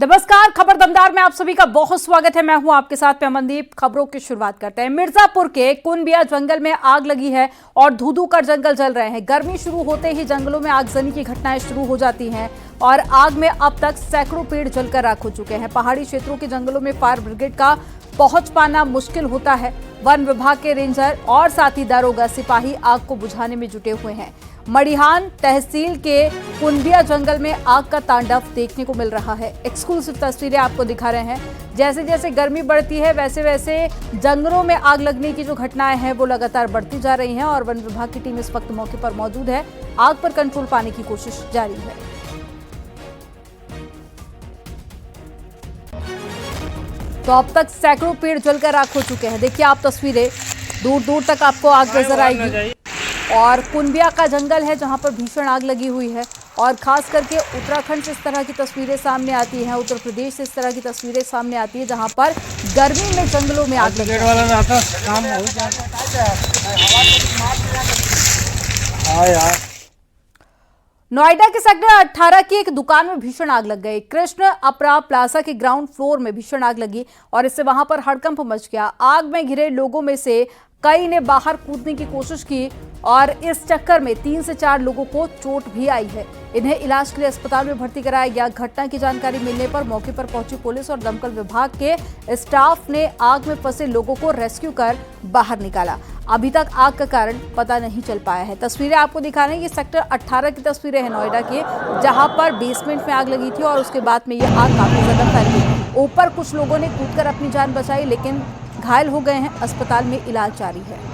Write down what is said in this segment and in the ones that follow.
नमस्कार, खबर दमदार में आप सभी का बहुत स्वागत है। मैं हूं आपके साथ में अमनदीप। खबरों की शुरुआत करते हैं। मिर्जापुर के कुनबिया जंगल में आग लगी है और धू-धू कर जंगल जल रहे हैं। गर्मी शुरू होते ही जंगलों में आगजनी की घटनाएं शुरू हो जाती हैं और आग में अब तक सैकड़ों पेड़ जलकर राख हो चुके हैं। पहाड़ी क्षेत्रों के जंगलों में फायर ब्रिगेड का पहुंच पाना मुश्किल होता है। वन विभाग के रेंजर और साथ ही दारोगा सिपाही आग को बुझाने में जुटे हुए हैं। मड़िहान तहसील के कुनबिया जंगल में आग का तांडव देखने को मिल रहा है। एक्सक्लूसिव तस्वीरें आपको दिखा रहे हैं। जैसे जैसे गर्मी बढ़ती है वैसे वैसे जंगलों में आग लगने की जो घटनाएं हैं वो लगातार बढ़ती जा रही हैं और वन विभाग की टीम इस वक्त मौके पर मौजूद है। आग पर कंट्रोल पाने की कोशिश जारी है। तो अब तक सैकड़ों पेड़ जलकर राख हो चुके हैं। देखिए आप तस्वीरें, दूर दूर तक आपको आग नजर आएगी। और कुनबिया का जंगल है जहां पर भीषण आग लगी हुई है और खास करके उत्तराखंड से इस तरह की तस्वीरें सामने आती हैं, उत्तर प्रदेश से इस तरह की तस्वीरें सामने आती है जहां पर गर्मी में जंगलों में आग लगी है। नोएडा के सेक्टर 18 की एक दुकान में भीषण आग लग गई। कृष्ण अपरा प्लाजा के ग्राउंड फ्लोर में भीषण आग लगी और इससे वहां पर हड़कंप मच गया। आग में घिरे लोगों में से कई ने बाहर कूदने की कोशिश की और इस चक्कर में 3 से 4 लोगों को चोट भी आई है। इन्हें इलाज के लिए अस्पताल में भर्ती कराया गया। घटना की जानकारी मिलने पर मौके पर पहुंची पुलिस और दमकल विभाग के स्टाफ ने आग में फंसे लोगों को रेस्क्यू कर बाहर निकाला। अभी तक आग का कारण पता नहीं चल पाया है। तस्वीरें आपको दिखा रहे हैं, ये सेक्टर 18 की तस्वीरें हैं नोएडा की, जहां पर बेसमेंट में आग लगी थी और उसके बाद में ये आग काफी ज्यादा फैल गई। ऊपर कुछ लोगों ने कूदकर अपनी जान बचाई लेकिन घायल हो गए हैं। अस्पताल में इलाज जारी है।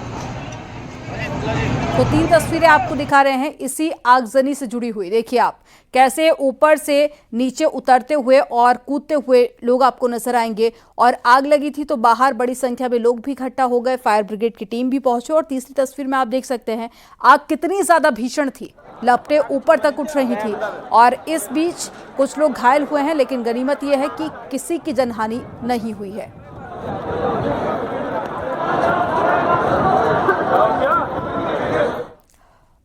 तो 3 तस्वीरें आपको दिखा रहे हैं इसी आगजनी से जुड़ी हुई। देखिए आप कैसे ऊपर से नीचे उतरते हुए और कूदते हुए लोग आपको नजर आएंगे। और आग लगी थी तो बाहर बड़ी संख्या में लोग भी इकट्ठा हो गए। फायर ब्रिगेड की टीम भी पहुंची और तीसरी तस्वीर में आप देख सकते हैं आग कितनी ज्यादा भीषण थी, लपटें ऊपर तक उठ रही थी। और इस बीच कुछ लोग घायल हुए हैं लेकिन गनीमत यह है कि किसी की जनहानि नहीं हुई है।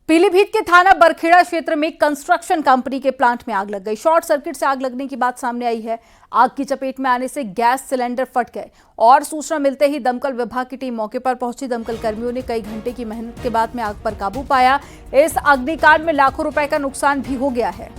पीलीभीत के थाना बरखेड़ा क्षेत्र में कंस्ट्रक्शन कंपनी के प्लांट में आग लग गई। शॉर्ट सर्किट से आग लगने की बात सामने आई है। आग की चपेट में आने से गैस सिलेंडर फट गए और सूचना मिलते ही दमकल विभाग की टीम मौके पर पहुंची। दमकल कर्मियों ने कई घंटे की मेहनत के बाद में आग पर काबू पाया। इस अग्निकांड में लाखों रुपए का नुकसान भी हो गया है।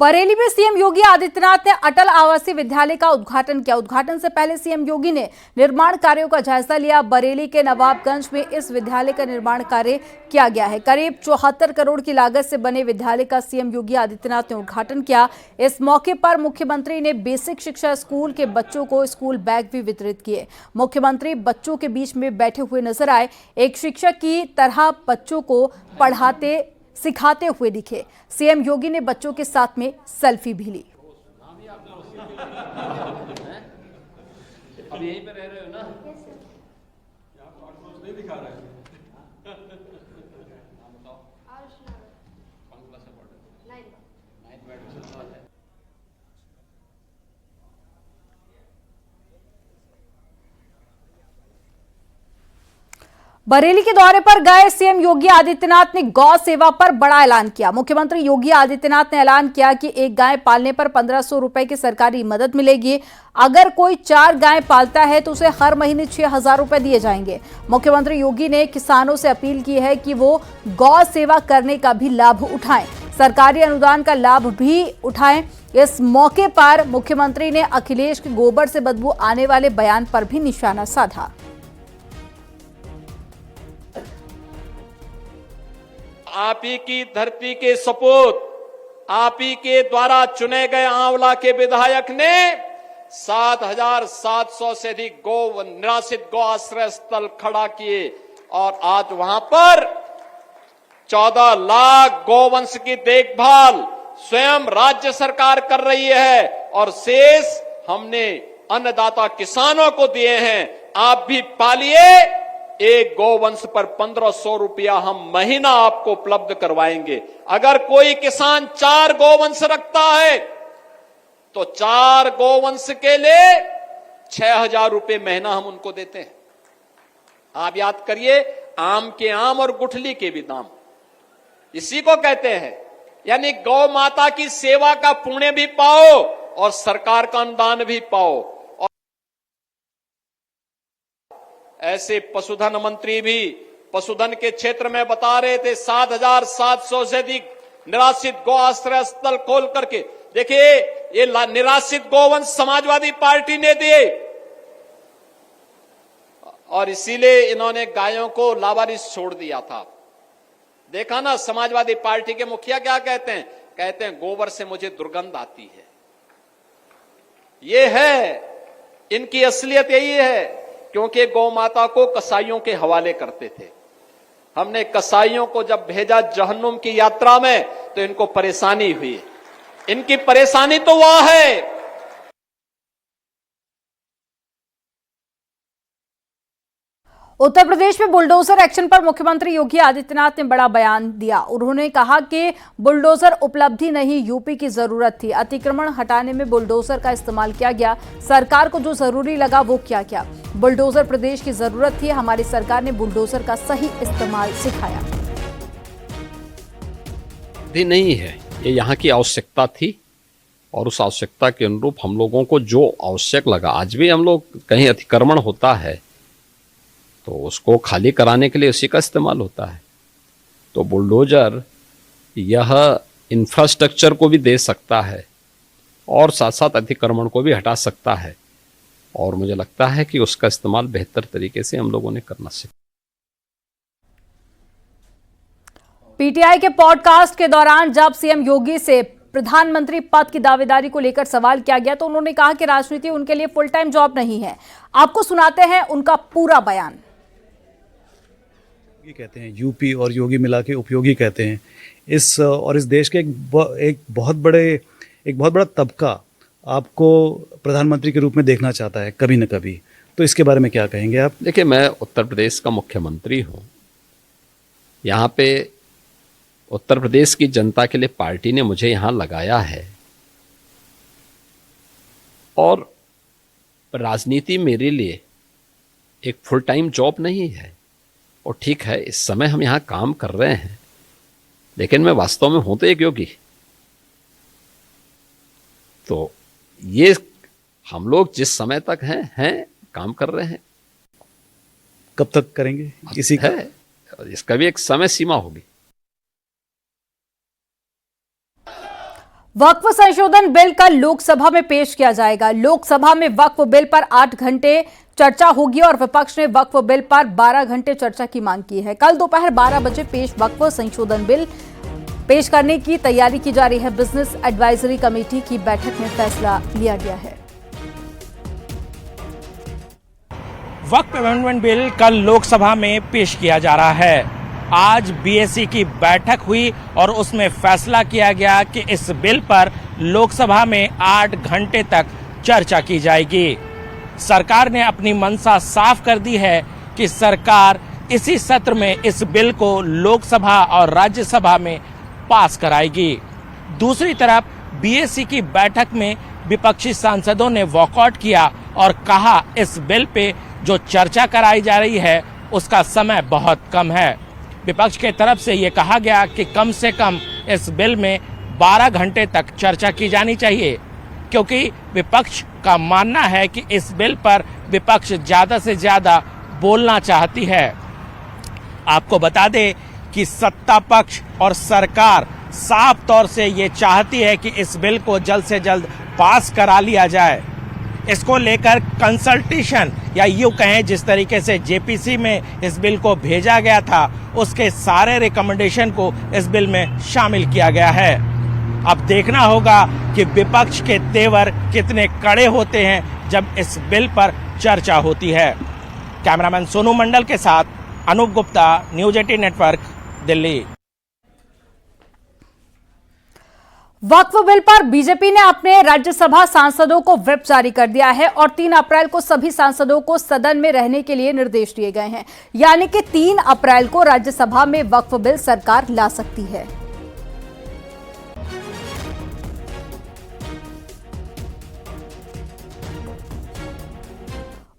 बरेली में सीएम योगी आदित्यनाथ ने अटल आवासीय विद्यालय का उद्घाटन किया। उद्घाटन से पहले सीएम योगी ने निर्माण कार्यों का जायजा लिया। बरेली के नवाबगंज में इस विद्यालय का निर्माण कार्य किया गया है। करीब 74 करोड़ की लागत से बने विद्यालय का सीएम योगी आदित्यनाथ ने उद्घाटन किया। इस मौके पर मुख्यमंत्री ने बेसिक शिक्षा स्कूल के बच्चों को स्कूल बैग भी वितरित किए। मुख्यमंत्री बच्चों के बीच में बैठे हुए नजर आए। एक शिक्षक की तरह बच्चों को पढ़ाते सिखाते हुए दिखे। सीएम योगी ने बच्चों के साथ में सेल्फी भी ली। अब यहीं पे रह रहे हो ना? नहीं दिखा रहा है। बरेली के दौरे पर गए सीएम योगी आदित्यनाथ ने गौ सेवा पर बड़ा ऐलान किया। मुख्यमंत्री योगी आदित्यनाथ ने ऐलान किया कि एक गाय पालने पर 1500 रुपए की सरकारी मदद मिलेगी। अगर कोई 4 गाय पालता है तो उसे हर महीने 6000 रुपए दिए जाएंगे। मुख्यमंत्री योगी ने किसानों से अपील की है कि वो गौ सेवा करने का भी लाभ उठाएं, सरकारी अनुदान का लाभ भी उठाएं। इस मौके पर मुख्यमंत्री ने अखिलेश के गोबर से बदबू आने वाले बयान पर भी निशाना साधा। आप ही की धरती के सपूत, आप ही के द्वारा चुने गए आंवला के विधायक ने 7700 से अधिक निराश्रित गौ आश्रय स्थल खड़ा किए और आज वहां पर 14 लाख गौवंश की देखभाल स्वयं राज्य सरकार कर रही है और शेष हमने अन्नदाता किसानों को दिए हैं। आप भी पालिए। एक गौवंश पर 1500 रुपया हम महीना आपको उपलब्ध करवाएंगे। अगर कोई किसान 4 गौवंश रखता है तो 4 गोवंश के लिए 6,000 रुपए महीना हम उनको देते हैं। आप याद करिए, आम के आम और गुठली के भी दाम, इसी को कहते हैं। यानी गौ माता की सेवा का पुण्य भी पाओ और सरकार का अनुदान भी पाओ। और ऐसे पशुधन मंत्री भी पशुधन के क्षेत्र में बता रहे थे 7,700 से अधिक निराश्रित गौ आश्रय स्थल खोल करके। देखिए, ये निराश्रित गोवंश समाजवादी पार्टी ने दिए और इसीलिए इन्होंने गायों को लावारिस छोड़ दिया था। देखा ना, समाजवादी पार्टी के मुखिया क्या कहते हैं? कहते हैं गोबर से मुझे दुर्गंध आती है। ये है इनकी असलियत, यही है। क्योंकि गौ माता को कसाईयों के हवाले करते थे। हमने कसाईयों को जब भेजा जहन्नुम की यात्रा में, तो इनको परेशानी हुई। इनकी परेशानी तो वह है। उत्तर प्रदेश में बुलडोजर एक्शन पर मुख्यमंत्री योगी आदित्यनाथ ने बड़ा बयान दिया। उन्होंने कहा कि बुलडोजर उपलब्धि नहीं, यूपी की जरूरत थी। अतिक्रमण हटाने में बुलडोजर का इस्तेमाल किया गया। सरकार को जो जरूरी लगा वो किया गया। बुलडोजर प्रदेश की जरूरत थी, हमारी सरकार ने बुलडोजर का सही इस्तेमाल सिखाया। नहीं है, ये यहाँ की आवश्यकता थी और उस आवश्यकता के अनुरूप हम लोगों को जो आवश्यक लगा, आज भी हम लोग कहीं अतिक्रमण होता है तो उसको खाली कराने के लिए उसी का इस्तेमाल होता है। तो बुलडोजर यह इंफ्रास्ट्रक्चर को भी दे सकता है और साथ साथ अतिक्रमण को भी हटा सकता है, और मुझे लगता है कि उसका इस्तेमाल बेहतर तरीके से हम लोगों ने करना सीखा। पीटीआई के पॉडकास्ट के दौरान जब सीएम योगी से प्रधानमंत्री पद की दावेदारी को लेकर सवाल किया गया तो उन्होंने कहा कि राजनीति उनके लिए फुल टाइम जॉब नहीं है। आपको सुनाते हैं उनका पूरा बयान। कहते हैं यूपी और योगी मिला के उपयोगी कहते हैं। इस देश के एक बहुत बड़ा तबका आपको प्रधानमंत्री के रूप में देखना चाहता है कभी न कभी, तो इसके बारे में क्या कहेंगे आप? देखिए, मैं उत्तर प्रदेश का मुख्यमंत्री हूँ। यहाँ पे उत्तर प्रदेश की जनता के लिए पार्टी ने मुझे यहाँ लगाया है और राजनीति मेरे लिए एक फुल टाइम जॉब नहीं है। और ठीक है, इस समय हम यहाँ काम कर रहे हैं, लेकिन मैं वास्तव में हूं तो एक योगी। तो ये हम लोग जिस समय तक हैं काम कर रहे हैं। कब तक करेंगे इसी का? है, इसका भी एक समय सीमा होगी। वक्फ संशोधन बिल कल लोकसभा में पेश किया जाएगा। लोकसभा में वक्फ बिल पर 8 घंटे चर्चा होगी और विपक्ष ने वक्फ बिल पर 12 घंटे चर्चा की मांग की है। कल दोपहर 12 बजे पेश वक्फ संशोधन बिल पेश करने की तैयारी की जा रही है। बिजनेस एडवाइजरी कमेटी की बैठक में फैसला लिया गया है। वक्फ अमेंडमेंट बिल कल लोकसभा में पेश किया जा रहा है। आज बीएसी की बैठक हुई और उसमें फैसला किया गया कि इस बिल पर लोकसभा में 8 घंटे तक चर्चा की जाएगी। सरकार ने अपनी मंशा साफ कर दी है कि सरकार इसी सत्र में इस बिल को लोकसभा और राज्यसभा में पास कराएगी। दूसरी तरफ बीएसी की बैठक में विपक्षी सांसदों ने वॉकआउट किया और कहा इस बिल पे जो चर्चा कराई जा रही है उसका समय बहुत कम है। विपक्ष के तरफ से ये कहा गया कि कम से कम इस बिल में 12 घंटे तक चर्चा की जानी चाहिए, क्योंकि विपक्ष का मानना है कि इस बिल पर विपक्ष ज्यादा से ज्यादा बोलना चाहती है। आपको बता दें कि सत्ता पक्ष और सरकार साफ तौर से ये चाहती है कि इस बिल को जल्द से जल्द पास करा लिया जाए। इसको लेकर कंसल्टेशन या यूं कहें जिस तरीके से जेपीसी में इस बिल को भेजा गया था उसके सारे रिकमेंडेशन को इस बिल में शामिल किया गया है। अब देखना होगा कि विपक्ष के तेवर कितने कड़े होते हैं जब इस बिल पर चर्चा होती है। कैमरामैन सोनू मंडल के साथ अनूप गुप्ता, न्यूज 18 नेटवर्क, दिल्ली। वक्फ बिल पर बीजेपी ने अपने राज्यसभा सांसदों को व्हिप जारी कर दिया है और 3 अप्रैल को सभी सांसदों को सदन में रहने के लिए निर्देश दिए गए हैं। यानी कि 3 अप्रैल को राज्यसभा में वक्फ बिल सरकार ला सकती है।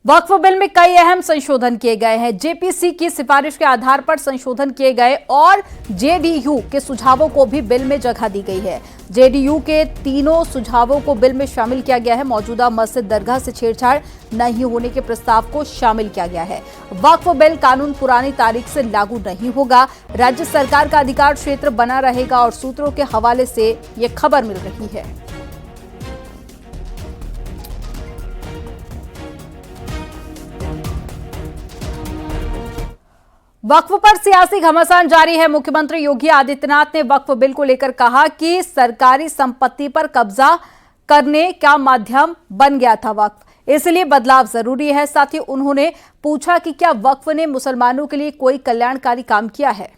वक्फ बिल में कई अहम संशोधन किए गए हैं। जेपीसी की सिफारिश के आधार पर संशोधन किए गए और जेडीयू के सुझावों को भी बिल में जगह दी गई है। जेडीयू के तीनों सुझावों को बिल में शामिल किया गया है। मौजूदा मस्जिद दरगाह से छेड़छाड़ नहीं होने के प्रस्ताव को शामिल किया गया है। वक्फ बिल कानून पुरानी तारीख से लागू नहीं होगा। राज्य सरकार का अधिकार क्षेत्र बना रहेगा और सूत्रों के हवाले से ये खबर मिल रही है। वक्फ पर सियासी घमासान जारी है। मुख्यमंत्री योगी आदित्यनाथ ने वक्फ बिल को लेकर कहा कि सरकारी संपत्ति पर कब्जा करने का माध्यम बन गया था वक्फ, इसलिए बदलाव जरूरी है। साथ ही उन्होंने पूछा कि क्या वक्फ ने मुसलमानों के लिए कोई कल्याणकारी काम किया है।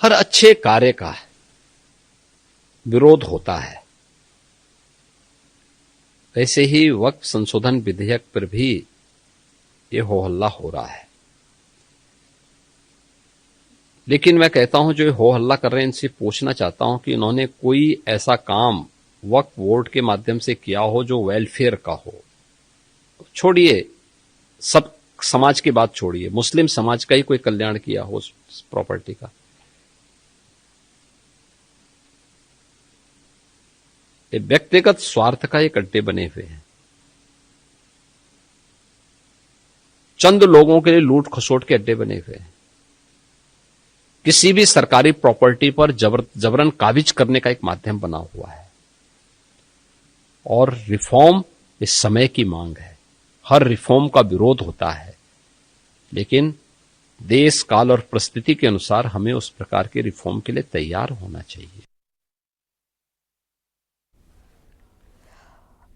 हर अच्छे कार्य का विरोध होता है, वैसे ही वक्फ संशोधन विधेयक पर भी ये हो हल्ला हो रहा है। लेकिन मैं कहता हूं जो हो हल्ला कर रहे हैं इनसे पूछना चाहता हूं कि इन्होंने कोई ऐसा काम वक्फ बोर्ड के माध्यम से किया हो जो वेलफेयर का हो। छोड़िए, सब समाज की बात छोड़िए, मुस्लिम समाज का ही कोई कल्याण किया हो उस प्रॉपर्टी का। ये व्यक्तिगत स्वार्थ का ये अड्डे बने हुए हैं। चंद लोगों के लिए लूट खसोट के अड्डे बने हुए हैं। किसी भी सरकारी प्रॉपर्टी पर जबरन काबिज करने का एक माध्यम बना हुआ है। और रिफॉर्म इस समय की मांग है। हर रिफॉर्म का विरोध होता है, लेकिन देश काल और परिस्थिति के अनुसार हमें उस प्रकार के रिफॉर्म के लिए तैयार होना चाहिए।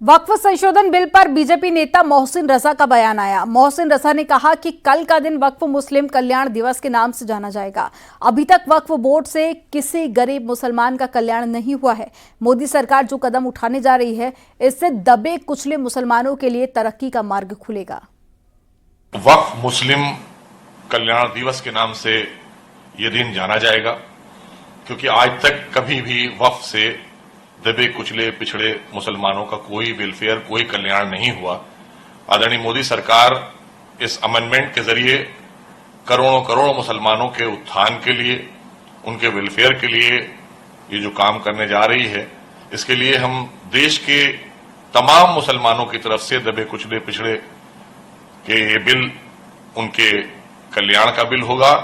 वक्फ संशोधन बिल पर बीजेपी नेता मोहसिन रजा का बयान आया। मोहसिन रजा ने कहा कि कल का दिन वक्फ मुस्लिम कल्याण दिवस के नाम से जाना जाएगा। अभी तक वक्फ बोर्ड से किसी गरीब मुसलमान का कल्याण नहीं हुआ है। मोदी सरकार जो कदम उठाने जा रही है, इससे दबे कुचले मुसलमानों के लिए तरक्की का मार्ग खुलेगा। वक्फ मुस्लिम कल्याण दिवस के नाम से ये दिन जाना जाएगा, क्योंकि आज तक कभी भी वक्फ से दबे कुचले पिछड़े मुसलमानों का कोई वेलफेयर, कोई कल्याण नहीं हुआ। आदरणीय मोदी सरकार इस अमेंडमेंट के जरिए करोड़ों करोड़ मुसलमानों के उत्थान के लिए, उनके वेलफेयर के लिए ये जो काम करने जा रही है, इसके लिए हम देश के तमाम मुसलमानों की तरफ से दबे कुचले पिछड़े के ये बिल उनके कल्याण का बिल होगा।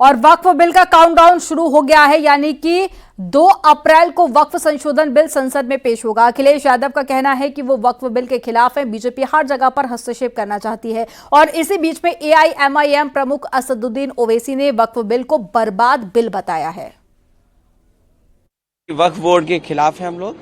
और वक्फ बिल का काउंटडाउन शुरू हो गया है, यानी कि 2 अप्रैल को वक्फ संशोधन बिल संसद में पेश होगा। अखिलेश यादव का कहना है कि वो वक्फ बिल के खिलाफ है। बीजेपी हर जगह पर हस्तक्षेप करना चाहती है। और इसी बीच में एआईएमआईएम प्रमुख असदुद्दीन ओवैसी ने वक्फ बिल को बर्बाद बिल बताया है। वक्फ बोर्ड के खिलाफ है हम लोग,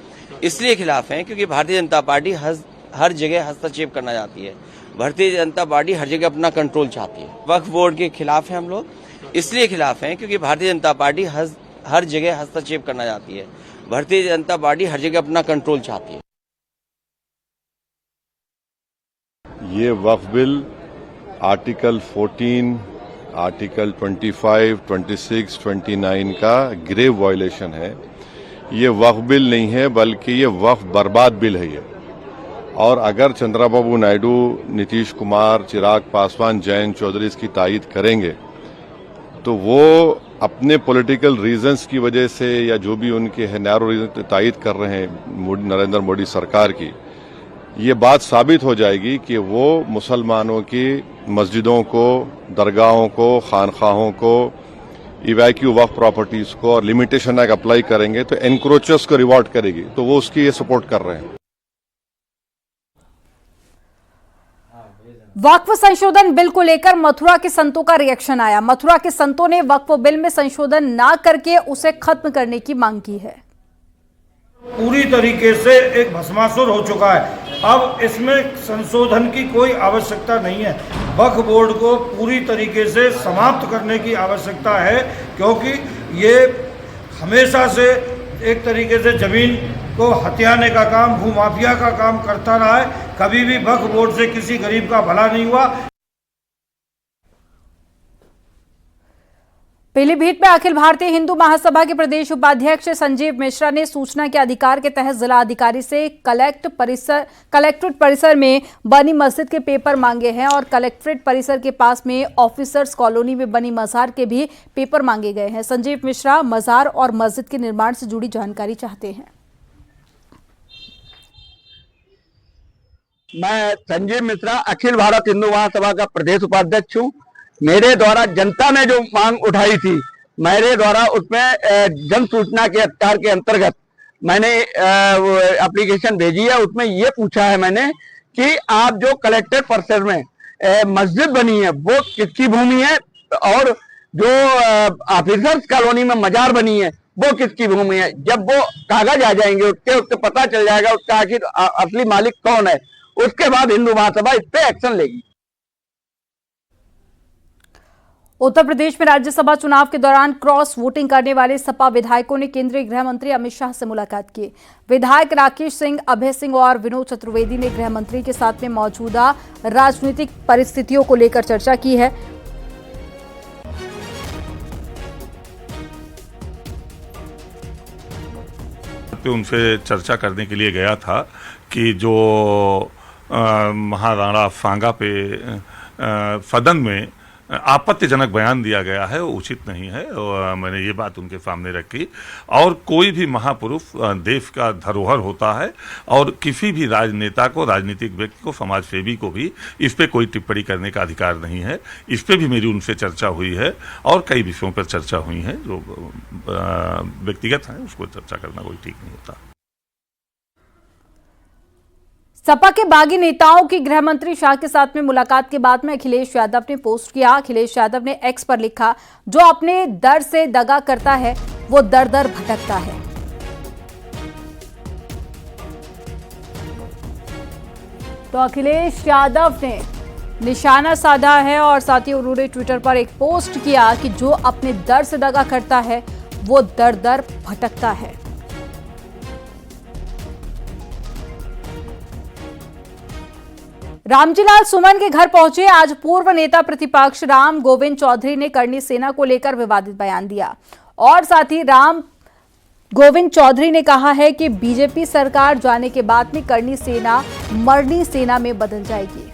इसलिए खिलाफ हैं क्योंकि भारतीय जनता पार्टी हर जगह हस्तक्षेप करना चाहती है। भारतीय जनता पार्टी हर जगह अपना कंट्रोल चाहती है। वक्फ बोर्ड के खिलाफ है हम लोग, इसलिए खिलाफ हैं क्योंकि भारतीय जनता पार्टी हर जगह हस्तक्षेप करना चाहती है। भारतीय जनता पार्टी हर जगह अपना कंट्रोल चाहती है। ये वक्फ बिल आर्टिकल 14, आर्टिकल 25, 26, 29 का ग्रेव वायलेशन है। ये वक्फ बिल नहीं है, बल्कि ये वक्फ बर्बाद बिल है ये। और अगर चंद्रबाबू नायडू, नीतीश कुमार, चिराग पासवान, जयंत चौधरी इसकी तायीद करेंगे तो वो अपने पॉलिटिकल रीजंस की वजह से या जो भी उनके है नैरो रीजन तायीद कर रहे हैं नरेंद्र मोदी सरकार की, ये बात साबित हो जाएगी कि वो मुसलमानों की मस्जिदों को, दरगाहों को, खानखाहों को, इवैक्यू वक्फ प्रॉपर्टीज को और लिमिटेशन एक्ट अप्लाई करेंगे तो एनक्रोचर्स को रिवॉर्ड करेगी। तो वो उसकी ये सपोर्ट कर रहे हैं। वक्फ संशोधन बिल को लेकर मथुरा के संतों का रिएक्शन आया। मथुरा के संतों ने वक्फ बिल में संशोधन ना करके उसे खत्म करने की मांग की है। पूरी तरीके से एक भस्मासुर हो चुका है। अब इसमें संशोधन की कोई आवश्यकता नहीं है। वक्फ बोर्ड को पूरी तरीके से समाप्त करने की आवश्यकता है, क्योंकि ये हमेशा से एक तरीके से जमीन को हथियाने का काम, भूमाफिया का काम करता रहा है। कभी भी वक्फ बोर्ड से किसी गरीब का भला नहीं हुआ। पीलीभीत में अखिल भारतीय हिंदू महासभा के प्रदेश उपाध्यक्ष संजीव मिश्रा ने सूचना के अधिकार के तहत जिला अधिकारी से कलेक्ट्रेट परिसर में बनी मस्जिद के पेपर मांगे हैं और कलेक्ट्रेट परिसर के पास में ऑफिसर्स कॉलोनी में बनी मजार के भी पेपर मांगे गए हैं। संजीव मिश्रा मजार और मस्जिद के निर्माण से जुड़ी जानकारी चाहते हैं। मैं संजीव मिश्रा अखिल भारत हिंदू महासभा का प्रदेश उपाध्यक्ष हूँ। मेरे द्वारा जनता ने जो मांग उठाई थी, मेरे द्वारा उसमें जन सूचना के अधिकार के अंतर्गत मैंने एप्लीकेशन भेजी है। उसमें ये पूछा है मैंने कि आप जो कलेक्ट्रेट परिसर में मस्जिद बनी है वो किसकी भूमि है और जो ऑफिसर्स कॉलोनी में मजार बनी है वो किसकी भूमि है। जब वो कागज आ जाएंगे उसके पता चल जाएगा उसका आखिर असली मालिक कौन है, उसके बाद हिंदू महासभा इस पे एक्शन लेगी। उत्तर प्रदेश में राज्यसभा चुनाव के दौरान क्रॉस वोटिंग करने वाले सपा विधायकों ने केंद्रीय गृह मंत्री अमित शाह से मुलाकात की। विधायक राकेश सिंह, अभय सिंह और विनोद चतुर्वेदी ने गृह मंत्री के साथ में मौजूदा राजनीतिक परिस्थितियों को लेकर चर्चा की है। उनसे चर्चा करने के लिए गया था कि जो महाराणा सांगा पे सदन में आपत्तिजनक बयान दिया गया है वो उचित नहीं है और मैंने ये बात उनके सामने रखी। और कोई भी महापुरुष देश का धरोहर होता है और किसी भी राजनेता को, राजनीतिक व्यक्ति को, समाजसेवी को भी इस पे कोई टिप्पणी करने का अधिकार नहीं है। इस पे भी मेरी उनसे चर्चा हुई है और कई विषयों पर चर्चा हुई है जो व्यक्तिगत है, उसको चर्चा करना कोई ठीक नहीं होता। सपा के बागी नेताओं की गृह मंत्री शाह के साथ में मुलाकात के बाद में अखिलेश यादव ने पोस्ट किया। अखिलेश यादव ने एक्स पर लिखा, जो अपने दर से दगा करता है वो दर दर भटकता है। तो अखिलेश यादव ने निशाना साधा है और साथ ही उन्होंने ट्विटर पर एक पोस्ट किया कि जो अपने दर से दगा करता है वो दर दर भटकता है। रामजीलाल सुमन के घर पहुंचे आज पूर्व नेता प्रतिपक्ष राम गोविंद चौधरी ने करनी सेना को लेकर विवादित बयान दिया और साथ ही राम गोविंद चौधरी ने कहा है कि बीजेपी सरकार जाने के बाद में करनी सेना मरनी सेना में बदल जाएगी।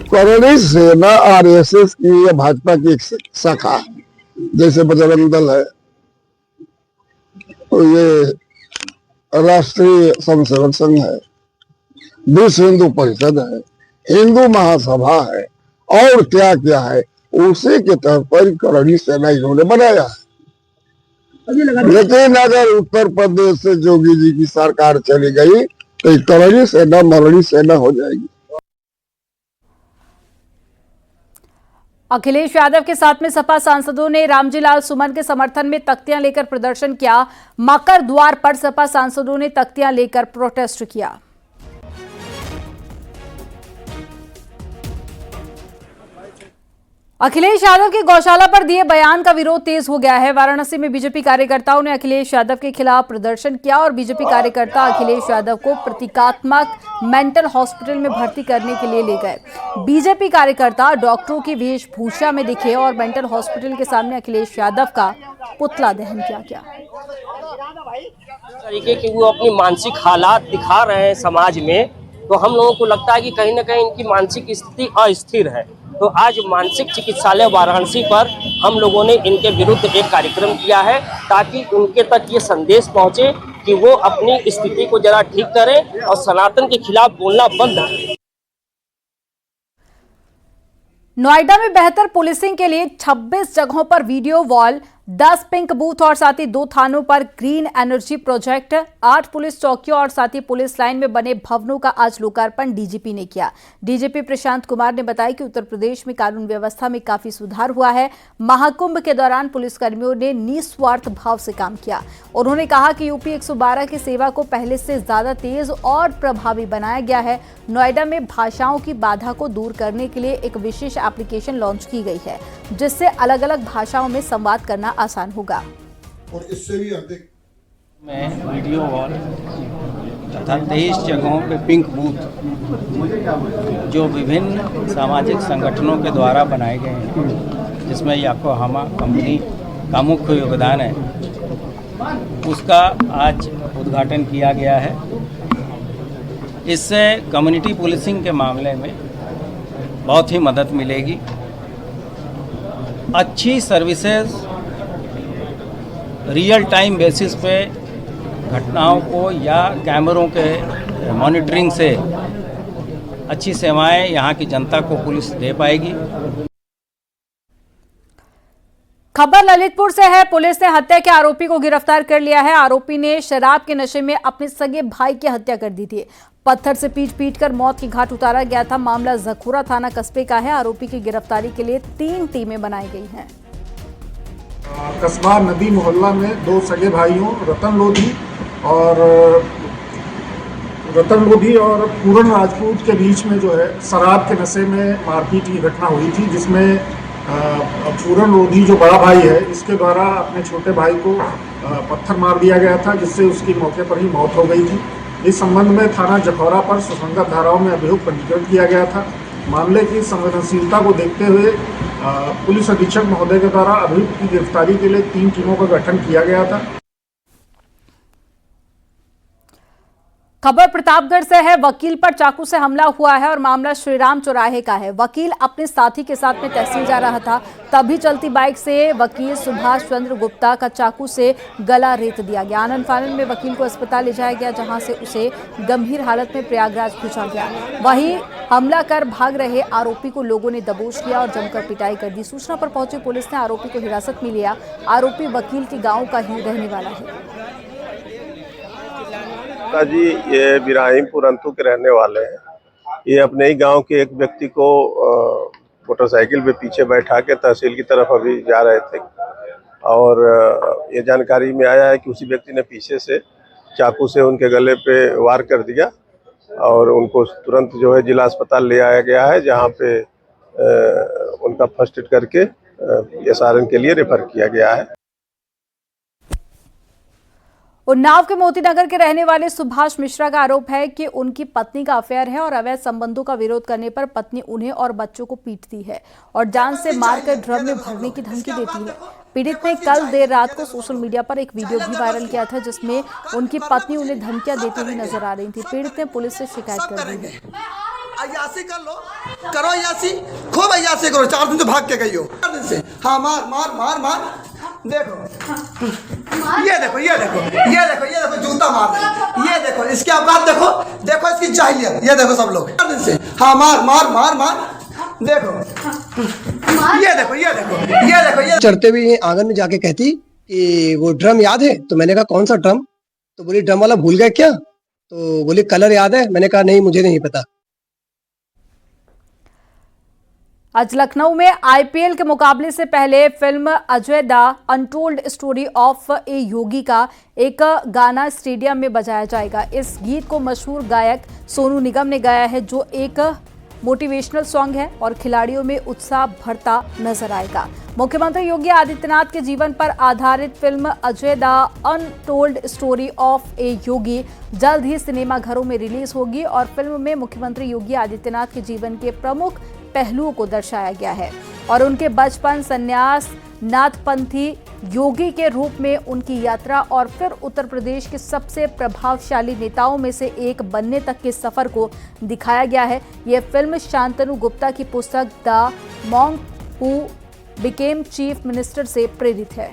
करनी सेना आरएसएस की या भाजपा की एक शाखा है, जैसे बजरंग दल है, तो ये राष्ट्रीय स्वयंसेवक संघ है, विश्व हिंदू परिषद है, हिंदू महासभा है और क्या क्या है, उसी के तौर पर करनी सेना इन्होंने बनाया है। लेकिन अगर उत्तर प्रदेश से जोगी जी की सरकार चली गई तो करनी सेना मरनी सेना हो जाएगी। अखिलेश यादव के साथ में सपा सांसदों ने रामजीलाल सुमन के समर्थन में तख्तियां लेकर प्रदर्शन किया। मकर द्वार पर सपा सांसदों ने तख्तियां लेकर प्रोटेस्ट किया। अखिलेश यादव के गौशाला पर दिए बयान का विरोध तेज हो गया है। वाराणसी में बीजेपी कार्यकर्ताओं ने अखिलेश यादव के खिलाफ प्रदर्शन किया और बीजेपी कार्यकर्ता अखिलेश यादव को प्रतीकात्मक मेंटल हॉस्पिटल में भर्ती करने के लिए ले गए। बीजेपी कार्यकर्ता डॉक्टरों की वेशभूषा में दिखे और मेंटल हॉस्पिटल के सामने अखिलेश यादव का पुतला दहन किया गया। तरीके की वो अपनी मानसिक हालात दिखा रहे हैं समाज में, तो हम लोगों को लगता है कि कहीं ना कहीं इनकी मानसिक स्थिति अस्थिर है। तो आज मानसिक चिकित्सालय वाराणसी पर हम लोगों ने इनके विरुद्ध एक कार्यक्रम किया है ताकि उनके तक ये संदेश पहुंचे कि वो अपनी स्थिति को जरा ठीक करें और सनातन के खिलाफ बोलना बंद करें। नोएडा में बेहतर पुलिसिंग के लिए 26 जगहों पर वीडियो वॉल, 10 पिंक बूथ और साथ ही 2 थानों पर ग्रीन एनर्जी प्रोजेक्ट, 8 पुलिस चौकियों और साथ ही पुलिस लाइन में बने भवनों का आज लोकार्पण डीजीपी ने किया। डीजीपी प्रशांत कुमार ने बताया कि उत्तर प्रदेश में कानून व्यवस्था में काफी सुधार हुआ है। महाकुंभ के दौरान पुलिसकर्मियों ने निस्वार्थ भाव से काम किया। उन्होंने कहा कि यूपी 112 की सेवा को पहले से ज्यादा तेज और प्रभावी बनाया गया है। नोएडा में भाषाओं की बाधा को दूर करने के लिए एक विशेष एप्लीकेशन लॉन्च की गई है, जिससे अलग अलग भाषाओं में संवाद करना आसान होगा। और इससे भी अधिक में वीडियो वॉल तथा 23 जगहों पे पिंक बूथ जो विभिन्न सामाजिक संगठनों के द्वारा बनाए गए हैं, जिसमें याकोहामा कंपनी का मुख्य योगदान है, उसका आज उद्घाटन किया गया है। इससे कम्युनिटी पुलिसिंग के मामले में बहुत ही मदद मिलेगी। अच्छी सर्विसेज रियल टाइम बेसिस पे घटनाओं को या कैमरों के मॉनिटरिंग से अच्छी सेवाएं यहाँ की जनता को पुलिस दे पाएगी। खबर ललितपुर से है। पुलिस ने हत्या के आरोपी को गिरफ्तार कर लिया है। आरोपी ने शराब के नशे में अपने सगे भाई की हत्या कर दी थी। पत्थर से पीट कर मौत की घाट उतारा गया था। मामला जखूरा थाना कस्बे का है। आरोपी की गिरफ्तारी के लिए 3 टीमें बनाई गई हैं। कस्बा नदी मोहल्ला में 2 सगे भाइयों रतन लोधी और पूरन राजपूत के बीच में जो है शराब के नशे में मारपीट की घटना हुई थी, जिसमें पूरन लोधी जो बड़ा भाई है, इसके द्वारा अपने छोटे भाई को पत्थर मार दिया गया था, जिससे उसकी मौके पर ही मौत हो गई थी। इस संबंध में थाना जखौरा पर सुसंगत धाराओं में अभियोग पंजीकृत किया गया था। मामले की संवेदनशीलता को देखते हुए पुलिस अधीक्षक महोदय के द्वारा अभियुक्त की गिरफ्तारी के लिए 3 टीमों का गठन किया गया था। खबर प्रतापगढ़ से है। वकील पर चाकू से हमला हुआ है और मामला श्रीराम चौराहे का है। वकील अपने साथी के साथ में तहसील जा रहा था, तभी चलती बाइक से वकील सुभाष चंद्र गुप्ता का चाकू से गला रेत दिया गया। आनन फानन में वकील को अस्पताल ले जाया गया, जहां से उसे गंभीर हालत में प्रयागराज भेजा गया। वहीं हमला कर भाग रहे आरोपी को लोगों ने दबोच लिया और जमकर पिटाई कर दी। सूचना पर पहुंची पुलिस ने आरोपी को हिरासत में लिया। आरोपी वकील के गाँव का ही रहने वाला है। जी ये बिराहिमपुर अंतु के रहने वाले हैं। ये अपने ही गांव के एक व्यक्ति को मोटरसाइकिल पे पीछे बैठा के तहसील की तरफ अभी जा रहे थे और ये जानकारी में आया है कि उसी व्यक्ति ने पीछे से चाकू से उनके गले पे वार कर दिया और उनको तुरंत जो है जिला अस्पताल ले आया गया है, जहां पे उनका फर्स्ट एड करके SRN के लिए रेफर किया गया है। उन्नाव के मोतीनगर के रहने वाले सुभाष मिश्रा का आरोप है कि उनकी पत्नी का अफेयर है और अवैध संबंधों का विरोध करने पर पत्नी उन्हें और बच्चों को पीटती है और जान से मारकर ड्रम में भरने की धमकी देती है। पीड़ित ने कल देर रात को सोशल मीडिया पर एक वीडियो भी वायरल किया था, जिसमें उनकी पत्नी उन्हें धमकियां देती हुई नजर आ रही थी। पीड़ित ने पुलिस से शिकायत कर दी है। अयासी कर लो, करो अयासी, खूब अयासी करो। 4 दिन तो भाग के गई हो, 4 दिन से। हाँ मार मार मार मार। देखो ये देखो ये देखो ये देखो ये देखो जूता मार रहे। ये देखो इसके औकात देखो, देखो इसकी जाहिलियत। ये देखो सब लोग 4 दिन से। हाँ मार मार मार मार। देखो ये देखो ये देखो ये देखो ये। चढ़ते हुए आंगन में जाके कहती कि वो ड्रम याद है? तो मैंने कहा कौन सा ड्रम? तो बोली ड्रम वाला भूल गया क्या? तो बोली कलर याद है? मैंने कहा नहीं मुझे नहीं पता। आज लखनऊ में IPL के मुकाबले से पहले film Ajay the untold story of a yogi का एक गाना स्टेडियम में बजाया जाएगा। इस गीत को मशहूर गायक सोनू निगम ने गाया है, जो एक मोटिवेशनल सॉन्ग है और खिलाड़ियों में उत्साह भरता नजर आएगा। मुख्यमंत्री योगी आदित्यनाथ के जीवन पर आधारित film Ajay the untold story of a yogi जल्द ही सिनेमाघरों में रिलीज होगी और फिल्म में मुख्यमंत्री योगी आदित्यनाथ के जीवन के प्रमुख पहलुओं को दर्शाया गया है और उनके बचपन, संन्यास, नाथपंथी योगी के रूप में उनकी यात्रा और फिर उत्तर प्रदेश के सबसे प्रभावशाली नेताओं में से एक बनने तक के सफर को दिखाया गया है। यह फिल्म शांतनु गुप्ता की पुस्तक the monk who became chief minister से प्रेरित है।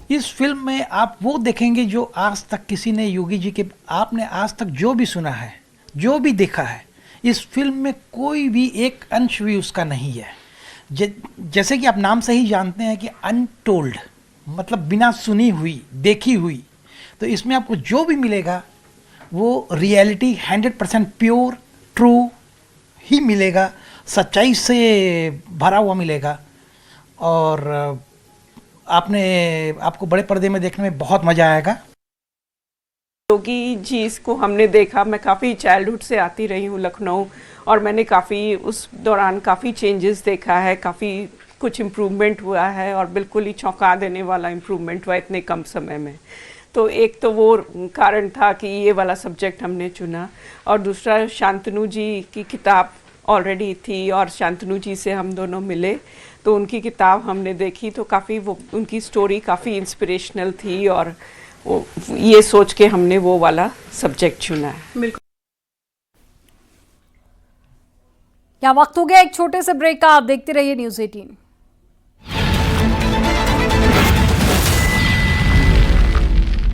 इस फिल्म में आप वो देखेंगे जो आज तक किसी ने योगी जी के, आपने आज तक जो भी सुना है, जो भी देखा है, इस फिल्म में कोई भी एक अंश भी उसका नहीं है। जैसे कि आप नाम से ही जानते हैं कि अनटोल्ड मतलब बिना सुनी हुई, देखी हुई, तो इसमें आपको जो भी मिलेगा वो रियलिटी 100% प्योर ट्रू ही मिलेगा, सच्चाई से भरा हुआ मिलेगा और आपको बड़े पर्दे में देखने में बहुत मज़ा आएगा। योगी जी इसको हमने देखा, मैं काफ़ी चाइल्डहुड से आती रही हूँ लखनऊ और मैंने काफ़ी उस दौरान काफ़ी चेंजेस देखा है, काफ़ी कुछ इम्प्रूवमेंट हुआ है और बिल्कुल ही चौंका देने वाला इम्प्रूवमेंट हुआ इतने कम समय में। तो एक तो वो कारण था कि ये वाला सब्जेक्ट हमने चुना, और दूसरा शांतनु जी की किताब ऑलरेडी थी और शांतनु जी से हम दोनों मिले, तो उनकी किताब हमने देखी तो काफ़ी वो उनकी स्टोरी काफ़ी इंस्पिरेशनल थी, और ये सोच के हमने वो वाला सब्जेक्ट चुना है। बिल्कुल। यहाँ वक्त हो गया एक छोटे से ब्रेक का, आप देखते रहिए न्यूज़ 18।